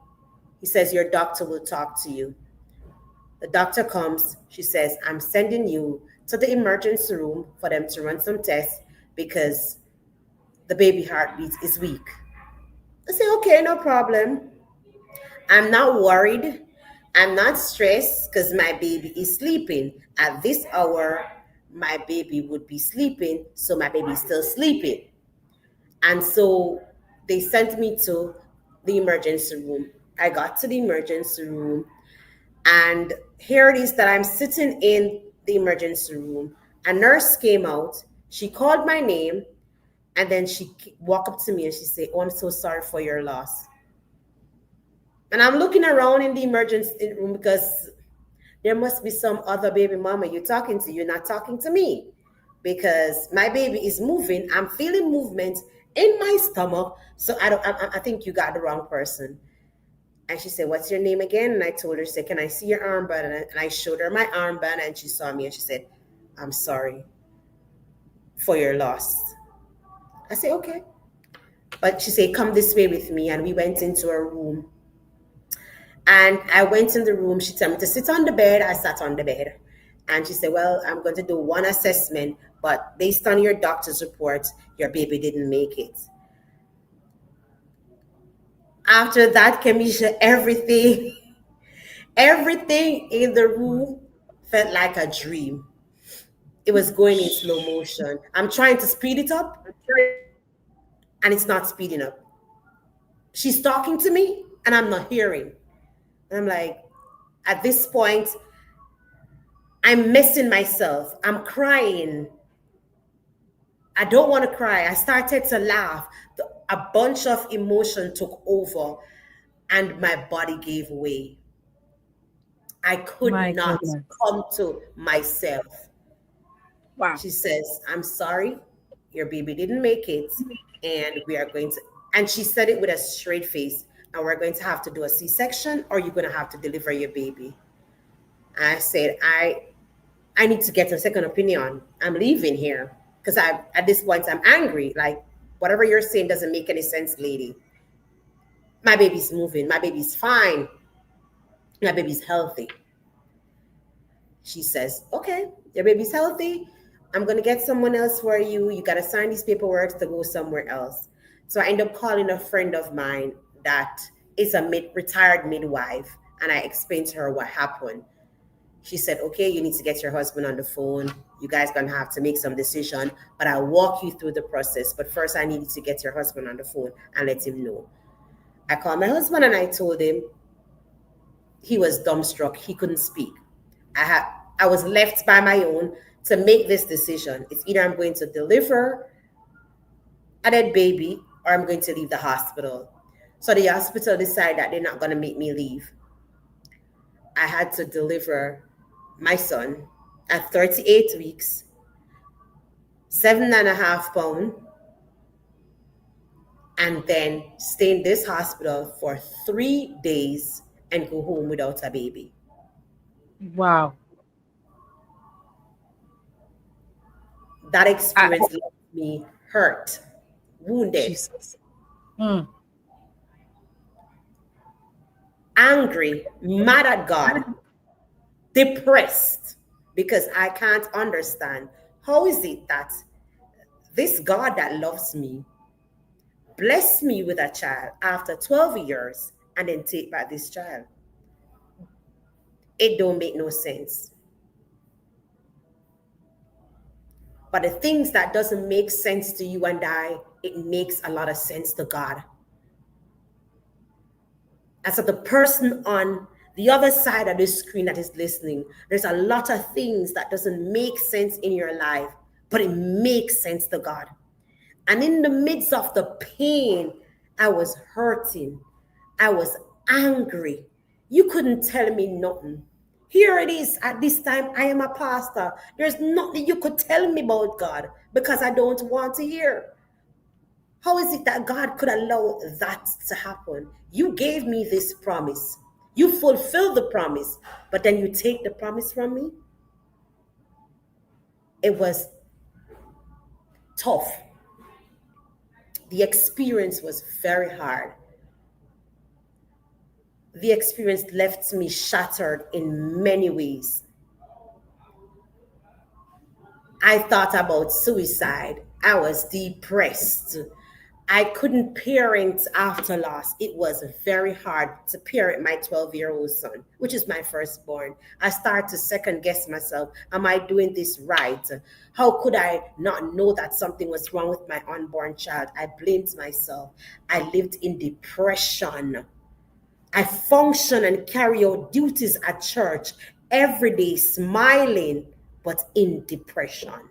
He says, your doctor will talk to you. The doctor comes. She says, I'm sending you to the emergency room for them to run some tests because the baby heartbeat is weak. I say, okay, no problem. I'm not worried. I'm not stressed because my baby is sleeping. At this hour, my baby would be sleeping, so my baby is still sleeping. And so they sent me to the emergency room. I got to the emergency room, and here it is that I'm sitting in the emergency room. A nurse came out. She called my name, and then she walked up to me and she said, oh, I'm so sorry for your loss. And I'm looking around in the emergency room because there must be some other baby mama you're talking to. You're not talking to me, because my baby is moving. I'm feeling movement in my stomach. So I think you got the wrong person. And she said, what's your name again? And I told her, she said, can I see your armband? And I showed her my armband, and she saw me and she said, I'm sorry for your loss. I said, okay. But she said, come this way with me. And we went into a room. And I went in the room. She told me to sit on the bed. I sat on the bed. And she said, well, I'm going to do one assessment, but based on your doctor's report, your baby didn't make it. After that, Kamisha, everything in the room felt like a dream. It was going in slow motion. I'm trying to speed it up, and it's not speeding up. She's talking to me, and I'm not hearing. And I'm like, at this point, I'm missing myself. I'm crying. I don't want to cry. I started to laugh. A bunch of emotion took over, and my body gave way. I could My not goodness. come to myself. Wow. She says, I'm sorry, your baby didn't make it, and we are going to, and she said it with a straight face, and we're going to have to do a C-section, or you're going to have to deliver your baby. I said, I need to get a second opinion. I'm leaving here because at this point I'm angry. Like, whatever you're saying doesn't make any sense, lady. My baby's moving. My baby's fine. My baby's healthy. She says, okay, your baby's healthy. I'm going to get someone else for you. You got to sign these paperwork to go somewhere else. So I end up calling a friend of mine that is a retired midwife. And I explained to her what happened. She said, okay, you need to get your husband on the phone. You guys going to have to make some decision, but I'll walk you through the process. But first, I need you to get your husband on the phone and let him know. I called my husband and I told him. He was dumbstruck. He couldn't speak. I was left by my own to make this decision. It's either I'm going to deliver a dead baby or I'm going to leave the hospital. So the hospital decided that they're not going to make me leave. I had to deliver my son at 38 weeks, 7.5 pounds, and then stay in this hospital for 3 days and go home without a baby. Wow. That experience left me hurt, wounded, Jesus. Mm. angry, mad at God, depressed, because I can't understand how is it that this God that loves me bless me with a child after 12 years and then take back this child. It don't make no sense. But the things that doesn't make sense to you and I, it makes a lot of sense to God. And so the person on the other side of the screen that is listening, there's a lot of things that doesn't make sense in your life, but it makes sense to God. And in the midst of the pain, I was hurting. I was angry. You couldn't tell me nothing. Here it is. At this time, I am a pastor. There's nothing you could tell me about God because I don't want to hear. How is it that God could allow that to happen? You gave me this promise. You fulfill the promise, but then you take the promise from me? It was tough. The experience was very hard. The experience left me shattered in many ways. I thought about suicide. I was depressed. I couldn't parent after loss. It was very hard to parent my 12-year-old son, which is my firstborn. I started to second guess myself. Am I doing this right? How could I not know that something was wrong with my unborn child? I blamed myself. I lived in depression. I function and carry out duties at church every day, smiling, but in depression.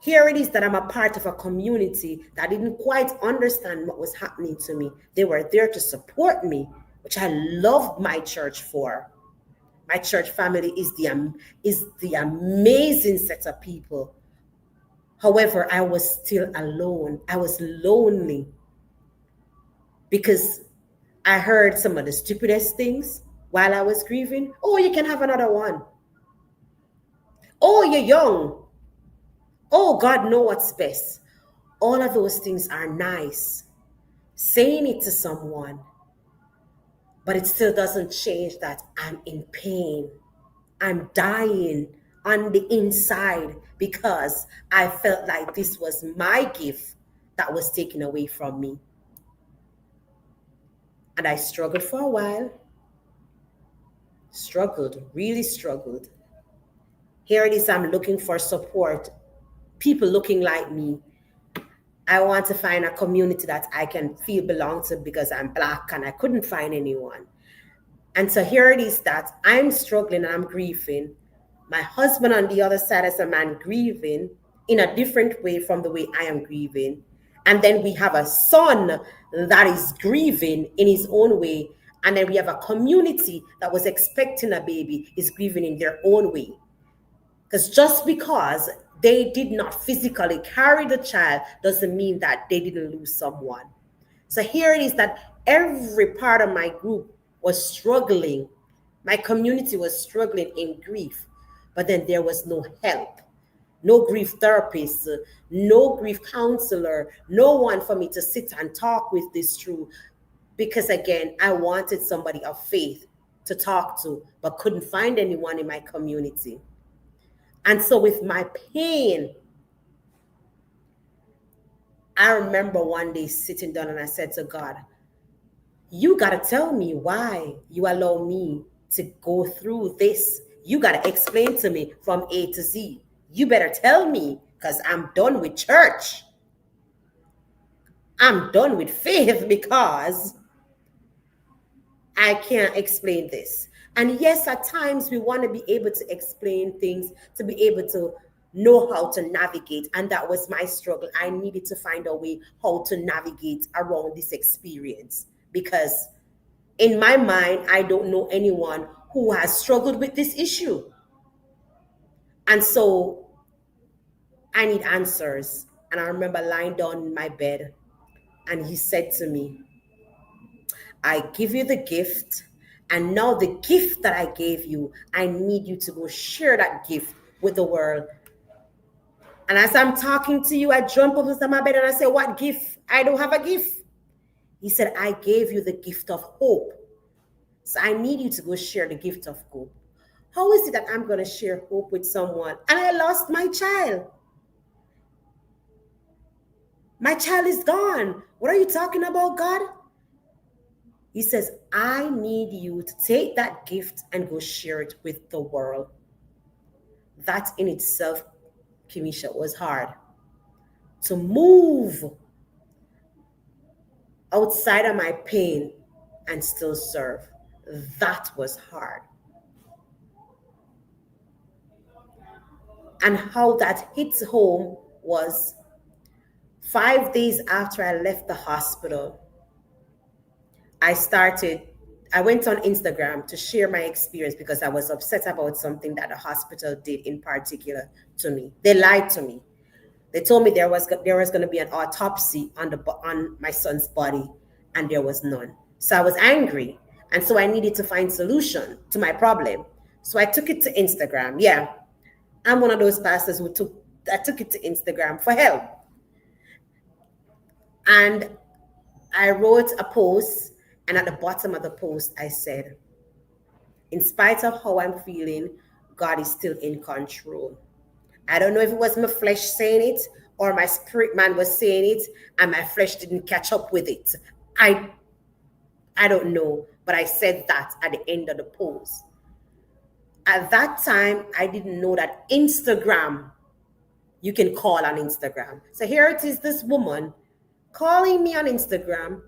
Here it is that I'm a part of a community that didn't quite understand what was happening to me. They were there to support me, which I loved my church for. My church family is the amazing set of people. However, I was still alone. I was lonely because I heard some of the stupidest things while I was grieving. Oh, you can have another one. Oh, you're young. Oh, God knows what's best. All of those things are nice. Saying it to someone, but it still doesn't change that I'm in pain. I'm dying on the inside because I felt like this was my gift that was taken away from me. And I struggled for a while. Struggled, really struggled. Here it is, I'm looking for support. People looking like me. I want to find a community that I can feel belong to because I'm Black and I couldn't find anyone. And so here it is that I'm struggling and I'm grieving. My husband on the other side is a man grieving in a different way from the way I am grieving. And then we have a son that is grieving in his own way. And then we have a community that was expecting a baby is grieving in their own way. Because just because they did not physically carry the child doesn't mean that they didn't lose someone. So here it is that every part of my group was struggling. My community was struggling in grief, but then there was no help. No grief therapist, no grief counselor, no one for me to sit and talk with this through. Because again, I wanted somebody of faith to talk to, but couldn't find anyone in my community. And so with my pain, I remember one day sitting down and I said to God, you got to tell me why you allow me to go through this. You got to explain to me from A to Z. You better tell me because I'm done with church. I'm done with faith because I can't explain this. And yes, at times we want to be able to explain things, to be able to know how to navigate. And that was my struggle. I needed to find a way how to navigate around this experience because in my mind, I don't know anyone who has struggled with this issue. And so I need answers. And I remember lying down in my bed and he said to me, I give you the gift And now the gift that I gave you, I need you to go share that gift with the world. And as I'm talking to you, I jump up into my bed and I say, what gift? I don't have a gift. He said, I gave you the gift of hope. So I need you to go share the gift of hope. How is it that I'm going to share hope with someone and I lost my child? My child is gone. What are you talking about, God? He says, I need you to take that gift and go share it with the world. That in itself, Kimisha, was hard. To move outside of my pain and still serve. That was hard. And how that hits home was 5 days after I left the hospital, I went on Instagram to share my experience because I was upset about something that the hospital did in particular to me. They lied to me. They told me there was going to be an autopsy on my son's body, and there was none. So I was angry, and so I needed to find solution to my problem. So I took it to Instagram. Yeah, I'm one of those pastors who took it to Instagram for help. And I wrote a post, and at the bottom of the post, I said, in spite of how I'm feeling, God is still in control. I don't know if it was my flesh saying it or my spirit man was saying it and my flesh didn't catch up with it. I don't know, but I said that at the end of the post. At that time, I didn't know that Instagram, you can call on Instagram. So here it is, this woman calling me on Instagram,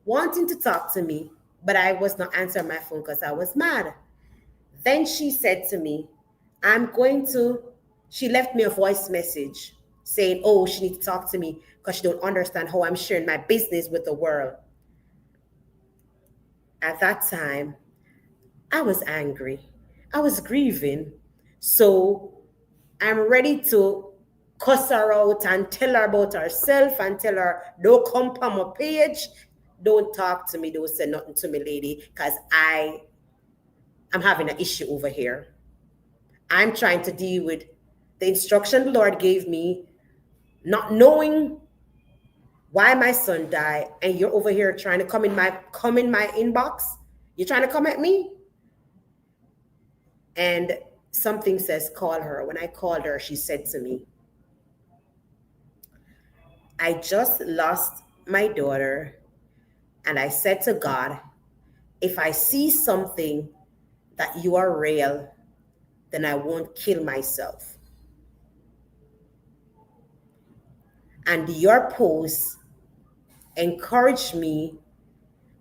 wanting to talk to me, but I was not answering my phone because I was mad. Then she said to me, she left me a voice message saying, oh, she needs to talk to me because she don't understand how I'm sharing my business with the world. At that time, I was angry. I was grieving. So I'm ready to cuss her out and tell her about herself and tell her, don't come on my page. Don't talk to me. Don't say nothing to me, lady, because I'm having an issue over here. I'm trying to deal with the instruction the Lord gave me, not knowing why my son died, and you're over here trying to come in my inbox. You're trying to come at me? And something says, call her. When I called her, she said to me, I just lost my daughter, and I said to God, if I see something that you are real, then I won't kill myself. And your post encouraged me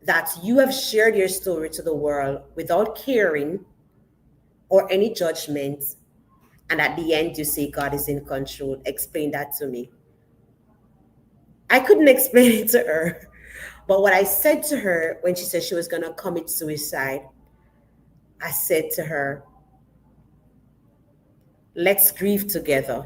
that you have shared your story to the world without caring or any judgment. And at the end, you say God is in control. Explain that to me. I couldn't explain it to her. But what I said to her when she said she was going to commit suicide, I said to her, let's grieve together.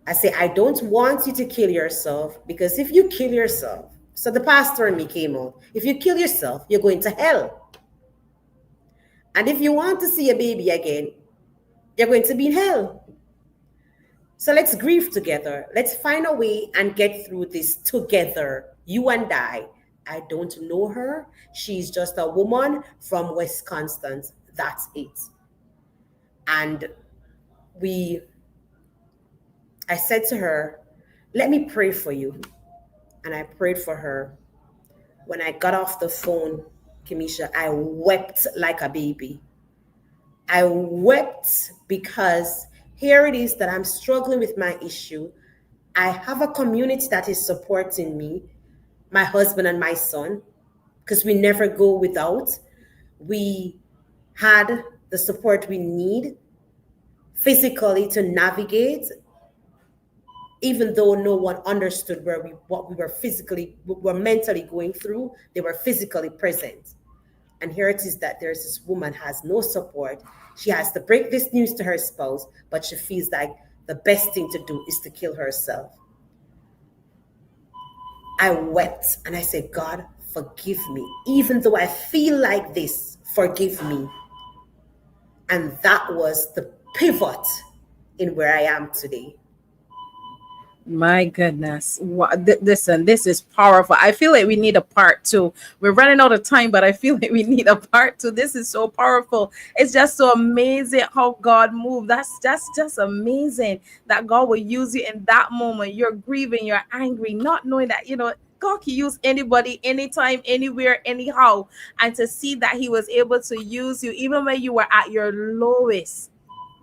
I say, I don't want you to kill yourself, because if you kill yourself, so the pastor and me came out, if you kill yourself, you're going to hell. And if you want to see a baby again, you're going to be in hell. So let's grieve together. Let's find a way and get through this together, you and I. I don't know her. She's just a woman from Wisconsin. That's it. And I said to her, let me pray for you. And I prayed for her. When I got off the phone, Kimisha, I wept like a baby. I wept because here it is that I'm struggling with my issue. I have a community that is supporting me, my husband and my son, because we never go without. We had the support we need physically to navigate, even though no one understood what we were mentally going through. They were physically present. And here it is that there's this woman has no support. She has to break this news to her spouse, but she feels like the best thing to do is to kill herself. I wept and I said, God, forgive me. Even though I feel like this, forgive me. And that was the pivot in where I am today. My goodness. Listen, this is powerful. I feel like we need a part two. We're running out of time, but I feel like we need a part two. This is so powerful. It's just so amazing how God moved. That's just amazing that God will use you in that moment. You're grieving, you're angry, not knowing that, God can use anybody, anytime, anywhere, anyhow. And to see that He was able to use you, even when you were at your lowest,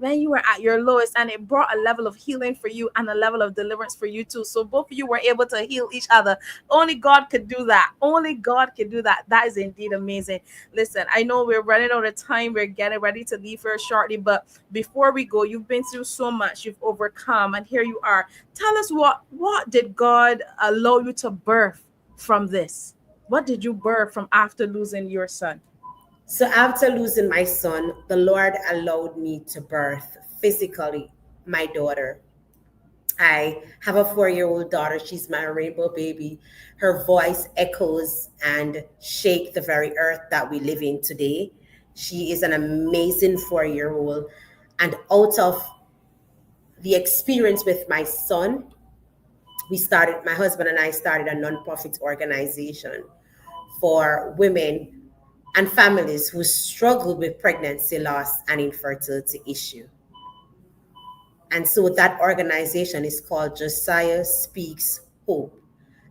and it brought a level of healing for you and a level of deliverance for you too. So both of you were able to heal each other. Only God could do that. Only God could do that. That is indeed amazing. Listen, I know we're running out of time. We're getting ready to leave here shortly, but before we go, you've been through so much. You've overcome, and here you are. Tell us, what did God allow you to birth from this? What did you birth from after losing your son? So after losing my son, the Lord allowed me to birth physically my daughter. I have a 4-year-old daughter. She's my rainbow baby. Her voice echoes and shake the very earth that we live in today. She is an amazing 4-year-old. And out of the experience with my son, my husband and I started a nonprofit organization for women and families who struggle with pregnancy loss and infertility issue. And so that organization is called Josiah Speaks Hope.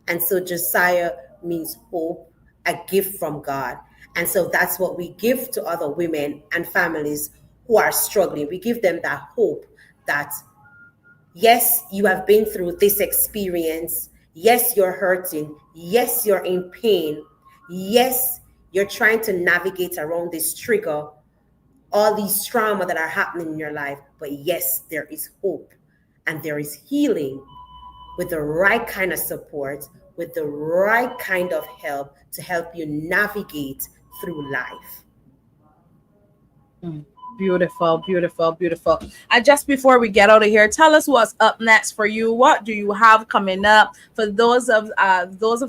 And so Josiah means hope, a gift from God. And so that's what we give to other women and families who are struggling. We give them that hope that, yes, you have been through this experience. Yes, you're hurting. Yes, you're in pain. Yes, you're trying to navigate around this trigger, all these trauma that are happening in your life. But yes, there is hope and there is healing with the right kind of support, with the right kind of help to help you navigate through life. Beautiful, beautiful, beautiful. And just before we get out of here, tell us what's up next for you. What do you have coming up for those of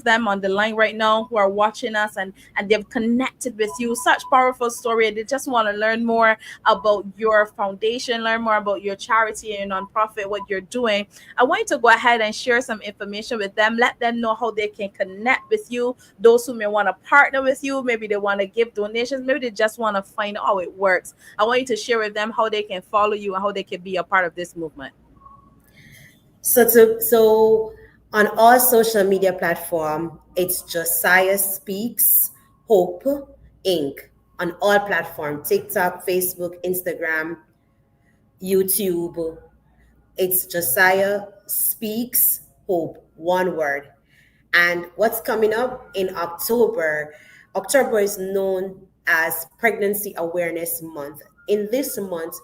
them on the line right now who are watching us and they've connected with you? Such powerful story. They just want to learn more about your foundation, learn more about your charity and nonprofit, what you're doing. I want you to go ahead and share some information with them. Let them know how they can connect with you. Those who may want to partner with you, maybe they want to give donations, maybe they just want to find out how it works. I want you to share with them how they can follow you and how they can be a part of this movement. So on all social media platform, it's Josiah Speaks Hope Inc. On all platform, TikTok, Facebook, Instagram, YouTube. It's Josiah Speaks Hope, one word. And what's coming up in October? October is known as Pregnancy Awareness Month. In this month,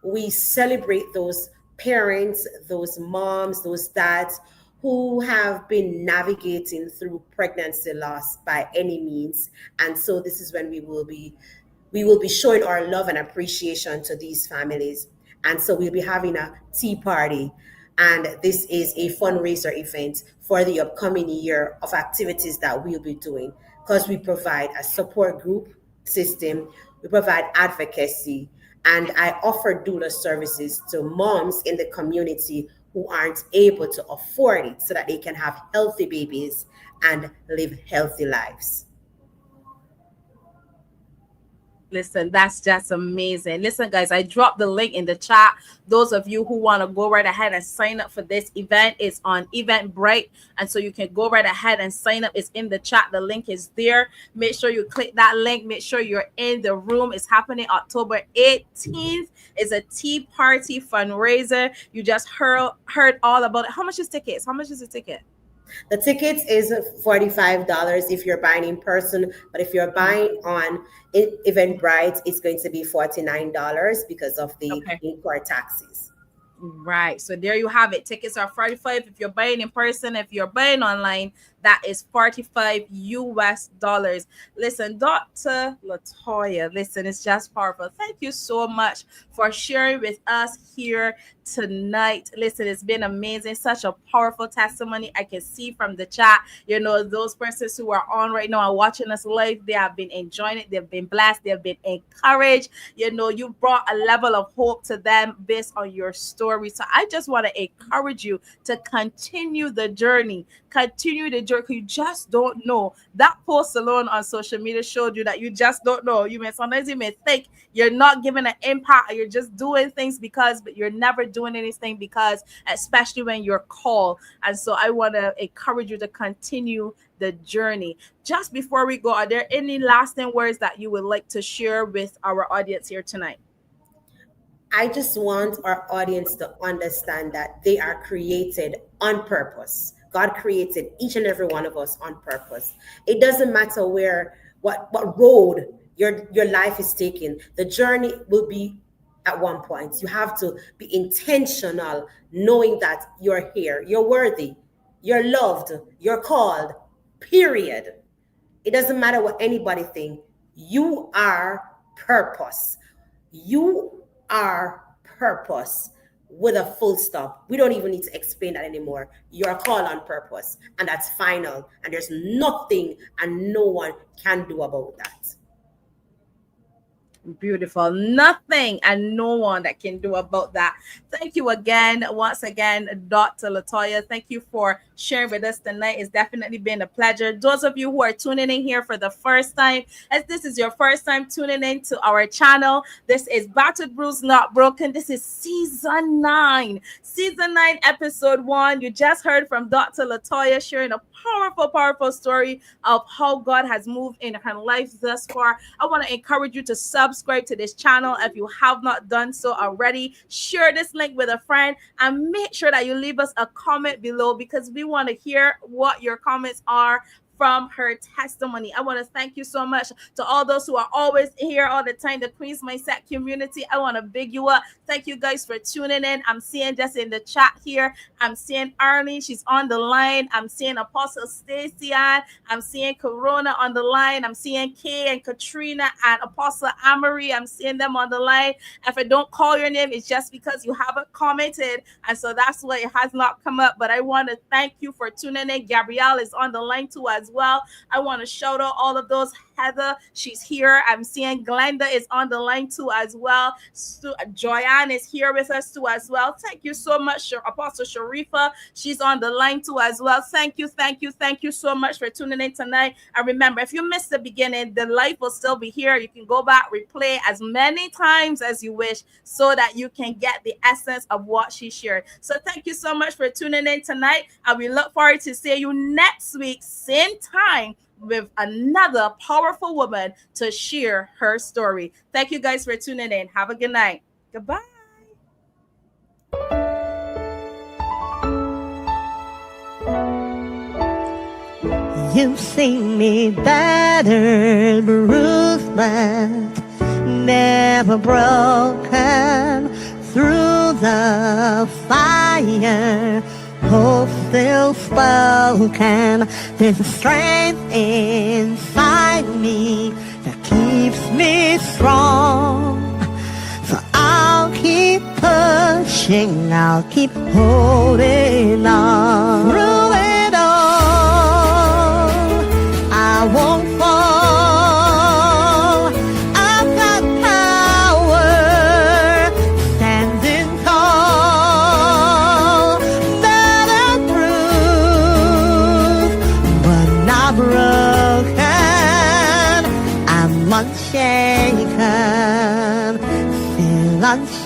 we celebrate those parents, those moms, those dads who have been navigating through pregnancy loss by any means. And so this is when we will be showing our love and appreciation to these families. And so we'll be having a tea party. And this is a fundraiser event for the upcoming year of activities that we'll be doing, because we provide a support group system, we provide advocacy, and I offer doula services to moms in the community who aren't able to afford it so that they can have healthy babies and live healthy lives. Listen, that's just amazing. Listen, guys, I dropped the link in the chat. Those of you who want to go right ahead and sign up for this event, it's on Eventbrite. And so you can go right ahead and sign up. It's in the chat. The link is there. Make sure you click that link. Make sure you're in the room. It's happening October 18th. It's a tea party fundraiser. You just heard all about it. How much is tickets? How much is the ticket? The tickets is $45 if you're buying in person, but if you're buying on Eventbrite, it's going to be $49 because of the Okay. import taxes. Right. So there you have it. Tickets are 45 if you're buying in person. If you're buying online, That is $45 US. Listen, Dr. Latoya, listen, it's just powerful. Thank you so much for sharing with us here tonight. Listen, it's been amazing. Such a powerful testimony. I can see from the chat, those persons who are on right now and watching us live, they have been enjoying it. They've been blessed. They've been encouraged. You brought a level of hope to them based on your story. So I just want to encourage you to continue the journey. Continue the journey. You just don't know. That post alone on social media showed you that you just don't know. Sometimes you may think you're not giving an impact, or you're just doing things because, but you're never doing anything because, especially when you're called. And so I want to encourage you to continue the journey. Just before we go, are there any lasting words that you would like to share with our audience here tonight? I just want our audience to understand that they are created on purpose. God created each and every one of us on purpose. It doesn't matter what road your life is taking. The journey will be at one point. You have to be intentional, knowing that you're here, you're worthy, you're loved, you're called, period. It doesn't matter what anybody thinks. You are purpose. You are purpose with a full stop. We don't even need to explain that anymore. You're called on purpose, and that's final. And there's nothing and no one can do about that. Beautiful. Nothing and no one that can do about that. Thank you again, once again, Dr. Latoya. Thank you for sharing with us tonight. It's definitely been a pleasure. Those of you who are tuning in here for the first time, as this is your first time tuning in to our channel, this is Battered Bruised, Not Broken. This is season 9. Season 9, episode 1. You just heard from Dr. Latoya sharing a powerful story of how God has moved in her life thus far. I want to encourage you to subscribe to this channel if you have not done so already. Share this link with a friend and make sure that you leave us a comment below, because we want to hear what your comments are from her testimony. I want to thank you so much to all those who are always here all the time, the Queen's Mindset community. I want to big you up. Thank you guys for tuning in. I'm seeing just in the chat here, I'm seeing Arlene, she's on the line. I'm seeing Apostle Stacy on. I'm seeing Corona on the line. I'm seeing Kay and Katrina and Apostle Amory. I'm seeing them on the line. If I don't call your name, it's just because you haven't commented, and so that's why it has not come up. But I want to thank you for tuning in. Gabrielle is on the line too as well. I want to shout out all of those. Heather, she's here. I'm seeing Glenda is on the line too as well. Joyanne is here with us too as well. Thank you so much, Apostle Sharifa. She's on the line too as well. Thank you so much for tuning in tonight. And remember, if you missed the beginning, the live will still be here. You can go back, replay as many times as you wish, so that you can get the essence of what she shared. So thank you so much for tuning in tonight, and we look forward to seeing you next week, same time, with another powerful woman to share her story. Thank you guys for tuning in. Have a good night. Goodbye. You see me battered, bruised, but never broken. Through the fire, hope still spoken. There's a strength inside me that keeps me strong. So I'll keep pushing, I'll keep holding on. Through it all, I won't fall. I've got power, standing tall. Battered, bruised, but not broken. I'm unshaken, still unshaken.